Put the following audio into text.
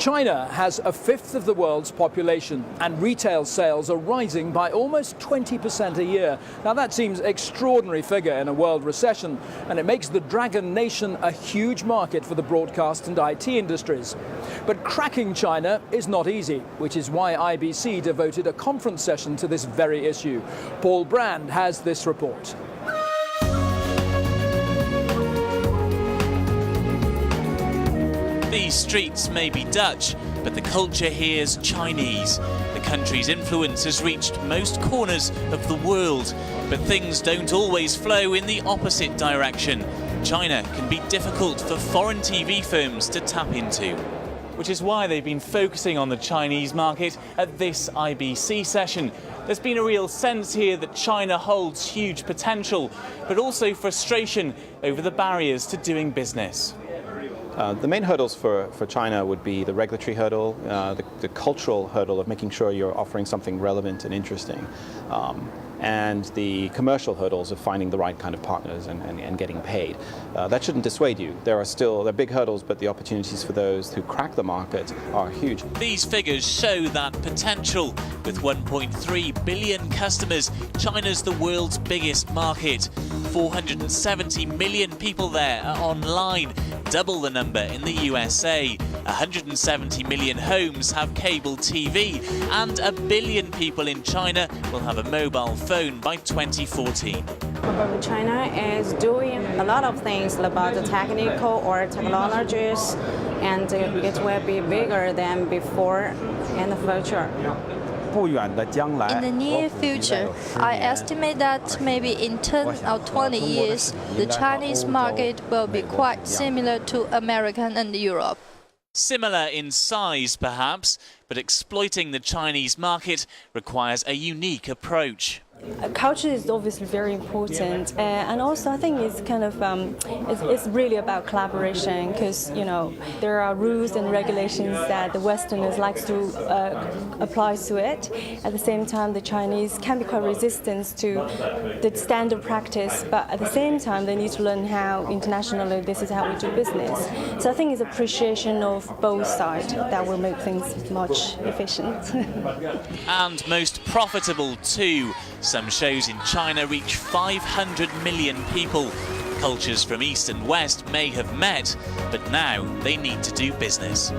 China has a fifth of the world's population, and retail sales are rising by almost 20% a year. Now that seems an extraordinary figure in a world recession, and it makes the Dragon Nation a huge market for the broadcast and IT industries. But cracking China is not easy, which is why IBC devoted a conference session to this very issue. Paul Brand has this report. These streets may be Dutch, but the culture here's Chinese. The country's influence has reached most corners of the world, but things don't always flow in the opposite direction. China can be difficult for foreign TV firms to tap into. Which is why they've been focusing on the Chinese market at this IBC session. There's been a real sense here that China holds huge potential, but also frustration over the barriers to doing business. The main hurdles for China would be the regulatory hurdle, the cultural hurdle of making sure you're offering something relevant and interesting, and the commercial hurdles of finding the right kind of partners and getting paid. That shouldn't dissuade you. There are big hurdles, but the opportunities for those who crack the market are huge. These figures show that potential. With 1.3 billion customers, China's the world's biggest market. 470 million people there are online, double the number in the USA. 170 million homes have cable TV, and 1 billion people in China will have a mobile phone by 2014. China is doing a lot of things about the technical or technologies, and it will be bigger than before in the future. In the near future, I estimate that maybe in 10 or 20 years, the Chinese market will be quite similar to American and Europe. Similar in size, perhaps, but exploiting the Chinese market requires a unique approach. Culture is obviously very important, and also I think it's kind of it's really about collaboration, because there are rules and regulations that the Westerners like to apply to it. At the same time, the Chinese can be quite resistant to the standard practice, but at the same time they need to learn how internationally this is how we do business. So I think it's appreciation of both sides that will make things much efficient. And most profitable too. Some shows in China reach 500 million people. Cultures from East and West may have met, but now they need to do business.